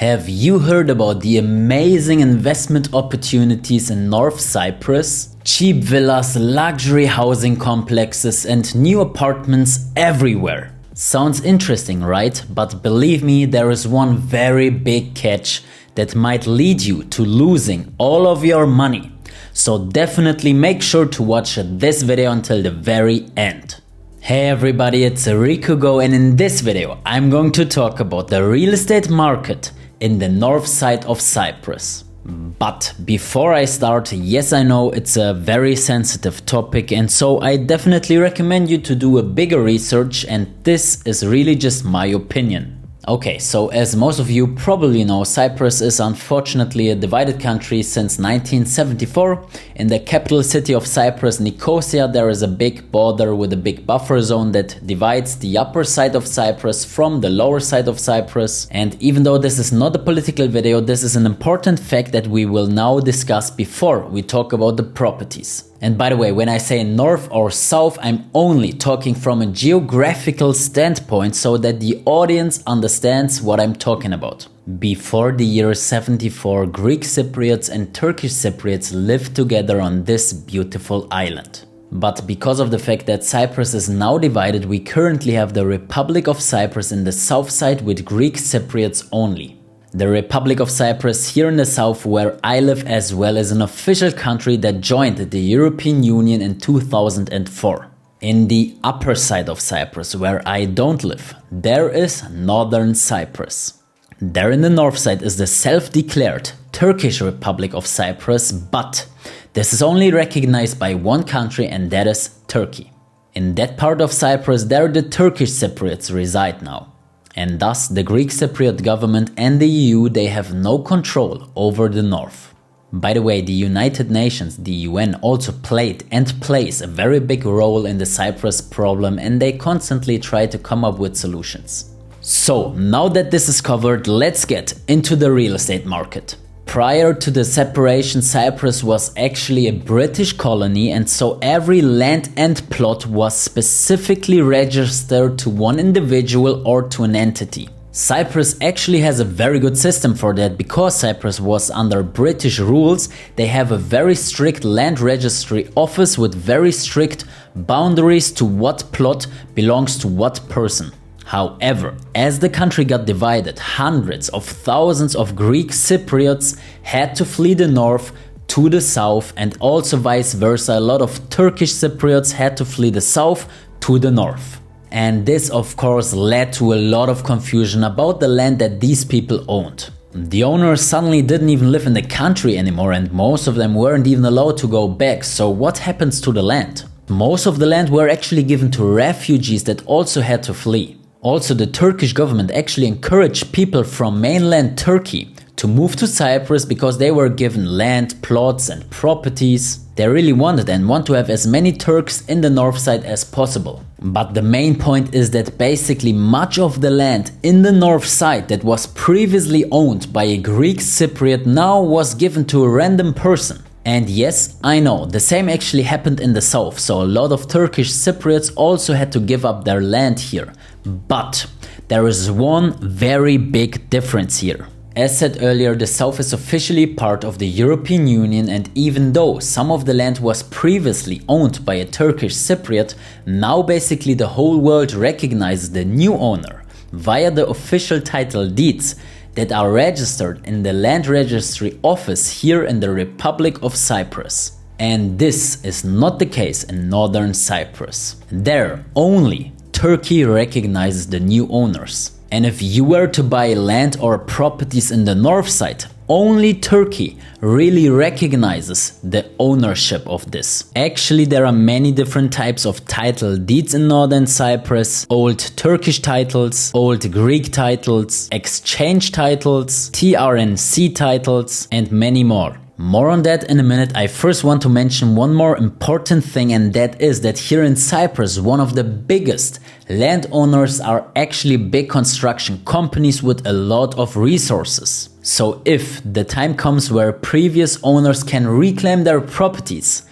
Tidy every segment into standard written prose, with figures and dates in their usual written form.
Have you heard about the amazing investment opportunities in North Cyprus? Cheap villas, luxury housing complexes and new apartments everywhere. Sounds interesting, right? But believe me, there is one very big catch that might lead you to losing all of your money. So definitely make sure to watch this video until the very end. Hey everybody, it's Rico and in this video I'm going to talk about the real estate market in the north side of Cyprus. But before I start, yes, I know it's a very sensitive topic, and so I definitely recommend you to do a bigger research, and this is really just my opinion. Okay, so as most of you probably know, Cyprus is unfortunately a divided country since 1974. In the capital city of Cyprus, Nicosia, there is a big border with a big buffer zone that divides the upper side of Cyprus from the lower side of Cyprus. And even though this is not a political video, this is an important fact that we will now discuss before we talk about the properties. And by the way, when I say north or south, I'm only talking from a geographical standpoint so that the audience understands what I'm talking about. Before the year 74, Greek Cypriots and Turkish Cypriots lived together on this beautiful island. But because of the fact that Cyprus is now divided, we currently have the Republic of Cyprus in the south side with Greek Cypriots only. The Republic of Cyprus here in the south, where I live, as well as an official country that joined the European Union in 2004. In the upper side of Cyprus, where I don't live, there is Northern Cyprus. There in the north side is the self-declared Turkish Republic of Cyprus, but this is only recognized by one country, and that is Turkey. In that part of Cyprus, there the Turkish Cypriots reside now. And thus the Greek Cypriot government and the EU, they have no control over the north. By the way, the United Nations, the UN, also played and plays a very big role in the Cyprus problem, and they constantly try to come up with solutions. So now that this is covered, let's get into the real estate market. Prior to the separation, Cyprus was actually a British colony, and so every land and plot was specifically registered to one individual or to an entity. Cyprus actually has a very good system for that. Because Cyprus was under British rules, they have a very strict land registry office with very strict boundaries to what plot belongs to what person. However, as the country got divided, hundreds of thousands of Greek Cypriots had to flee the north to the south, and also vice versa, a lot of Turkish Cypriots had to flee the south to the north. And this of course led to a lot of confusion about the land that these people owned. The owners suddenly didn't even live in the country anymore, and most of them weren't even allowed to go back. So what happens to the land? Most of the land were actually given to refugees that also had to flee. Also, the Turkish government actually encouraged people from mainland Turkey to move to Cyprus because they were given land, plots and properties. They really wanted and want to have as many Turks in the north side as possible. But the main point is that basically much of the land in the north side that was previously owned by a Greek Cypriot now was given to a random person. And yes, I know, the same actually happened in the south, so a lot of Turkish Cypriots also had to give up their land here. But there is one very big difference here. As said earlier, the south is officially part of the European Union, and even though some of the land was previously owned by a Turkish Cypriot, now basically the whole world recognizes the new owner via the official title deeds that are registered in the land registry office here in the Republic of Cyprus. And this is not the case in Northern Cyprus. There, only Turkey recognizes the new owners. And if you were to buy land or properties in the north side, only Turkey really recognizes the ownership of this. Actually, there are many different types of title deeds in Northern Cyprus: old Turkish titles, old Greek titles, exchange titles, TRNC titles, and many more. More on that in a minute. I first want to mention one more important thing, and that is that here in Cyprus, one of the biggest landowners are actually big construction companies with a lot of resources. So if the time comes where previous owners can reclaim their properties,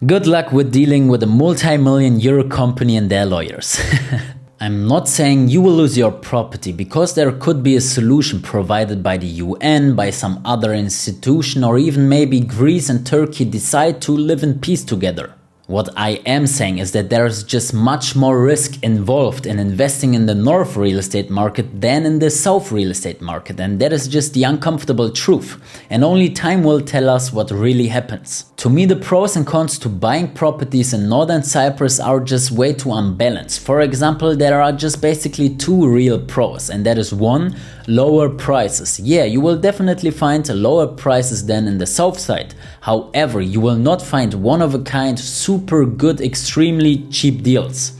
good luck with dealing with a multi-million euro company and their lawyers. I'm not saying you will lose your property, because there could be a solution provided by the UN, by some other institution, or even maybe Greece and Turkey decide to live in peace together. What I am saying is that there is just much more risk involved in investing in the North real estate market than in the South real estate market, and that is just the uncomfortable truth, and only time will tell us what really happens. To me, the pros and cons to buying properties in Northern Cyprus are just way too unbalanced. For example, there are just basically two real pros, and that is one, lower prices. Yeah, you will definitely find lower prices than in the south side. However, you will not find one-of-a-kind, super good, extremely cheap deals.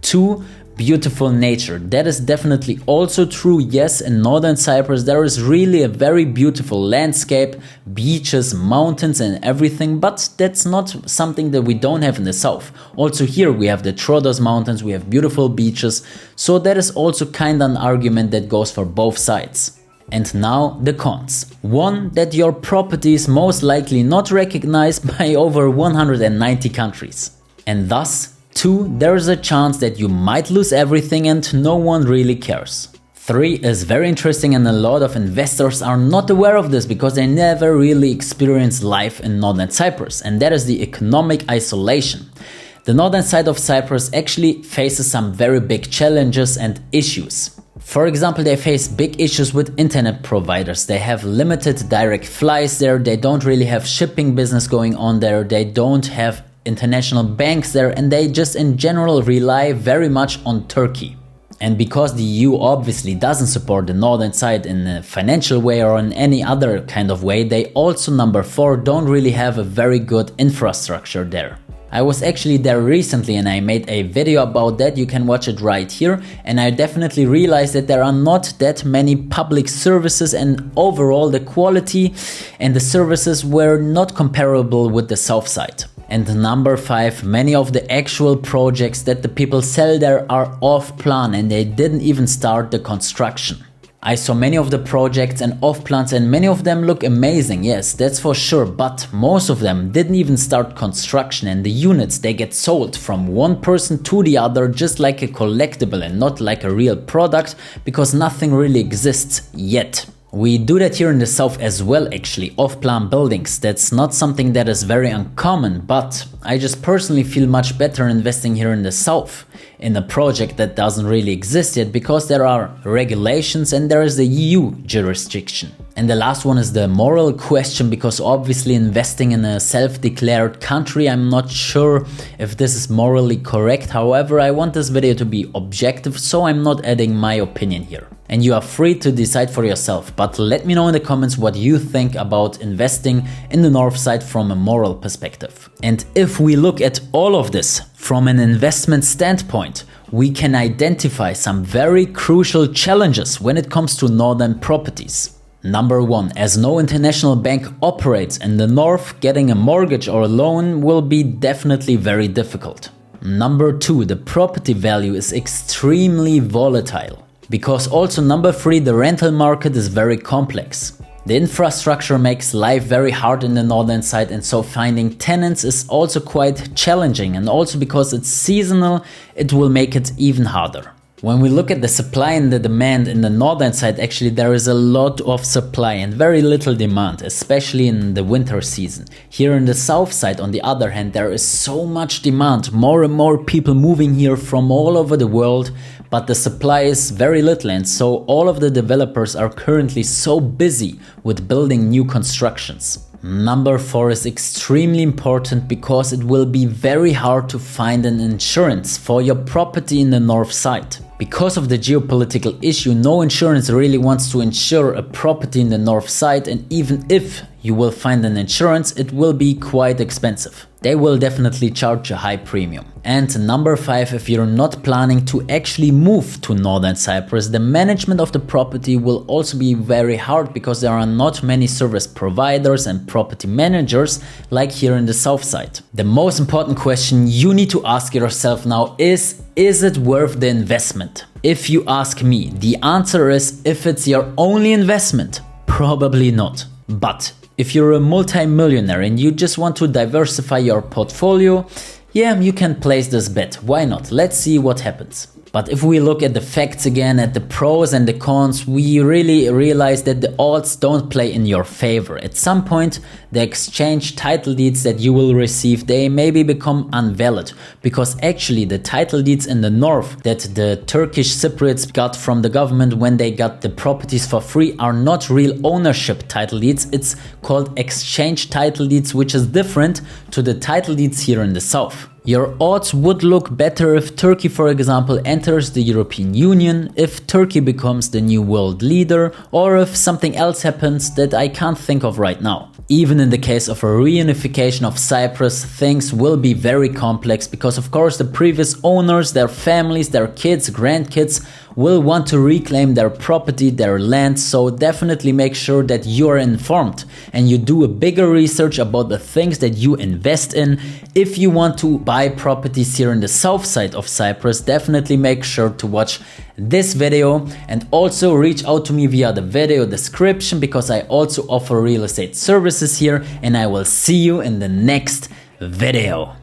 2. Beautiful nature. That is definitely also true. Yes, in Northern Cyprus there is really a very beautiful landscape, beaches, mountains and everything, but that's not something that we don't have in the south. Also here we have the Troodos mountains, we have beautiful beaches, so that is also kinda an argument that goes for both sides. And now the cons. 1. That your property is most likely not recognized by over 190 countries. And thus, 2. There is a chance that you might lose everything and no one really cares. 3 is very interesting, and a lot of investors are not aware of this because they never really experience life in Northern Cyprus, and that is the economic isolation. The northern side of Cyprus actually faces some very big challenges and issues. For example, they face big issues with internet providers. They have limited direct flights there, they don't really have shipping business going on there, they don't have international banks there, and they just in general rely very much on Turkey. And because the EU obviously doesn't support the northern side in a financial way or in any other kind of way, they also, number 4, don't really have a very good infrastructure there. I was actually there recently and I made a video about that, you can watch it right here, and I definitely realized that there are not that many public services, and overall the quality and the services were not comparable with the south side. And number 5, many of the actual projects that the people sell there are off plan and they didn't even start the construction. I saw many of the projects and off plans and many of them look amazing, yes, that's for sure, but most of them didn't even start construction, and the units, they get sold from one person to the other just like a collectible and not like a real product, because nothing really exists yet. We do that here in the south as well actually, off-plan buildings. That's not something that is very uncommon, but I just personally feel much better investing here in the south in a project that doesn't really exist yet, because there are regulations and there is the EU jurisdiction. And the last one is the moral question, because obviously investing in a self-declared country, I'm not sure if this is morally correct. However, I want this video to be objective, so I'm not adding my opinion here. And you are free to decide for yourself, but let me know in the comments what you think about investing in the north side from a moral perspective. And if we look at all of this from an investment standpoint, we can identify some very crucial challenges when it comes to northern properties. Number 1, as no international bank operates in the north, getting a mortgage or a loan will be definitely very difficult. Number 2, the property value is extremely volatile. Because also number 3, the rental market is very complex. The infrastructure makes life very hard in the northern side, and so finding tenants is also quite challenging, and also because it's seasonal, it will make it even harder. When we look at the supply and the demand in the northern side, actually there is a lot of supply and very little demand, especially in the winter season. Here in the south side, on the other hand, there is so much demand, more and more people moving here from all over the world, but the supply is very little, and so all of the developers are currently so busy with building new constructions. Number 4 is extremely important, because it will be very hard to find an insurance for your property in the north side. Because of the geopolitical issue, no insurance really wants to insure a property in the north side, and even if you will find an insurance, it will be quite expensive. They will definitely charge a high premium. And number 5, if you're not planning to actually move to Northern Cyprus, the management of the property will also be very hard, because there are not many service providers and property managers like here in the south side. The most important question you need to ask yourself now is it worth the investment? If you ask me, the answer is, if it's your only investment, probably not. But if you're a multi-millionaire and you just want to diversify your portfolio, yeah, you can place this bet. Why not? Let's see what happens. But if we look at the facts again, at the pros and the cons, we really realize that the odds don't play in your favor. At some point, the exchange title deeds that you will receive, they maybe become invalid, because actually the title deeds in the north that the Turkish Cypriots got from the government when they got the properties for free are not real ownership title deeds. It's called exchange title deeds, which is different to the title deeds here in the south. Your odds would look better if Turkey, for example, enters the European Union, if Turkey becomes the new world leader, or if something else happens that I can't think of right now. Even in the case of a reunification of Cyprus, things will be very complex because of course the previous owners, their families, their kids, grandkids will want to reclaim their property, their land, so definitely make sure that you are informed and you do a bigger research about the things that you invest in. If you want to buy properties here in the south side of Cyprus, definitely make sure to watch this video and also reach out to me via the video description because I also offer real estate services here, and I will see you in the next video.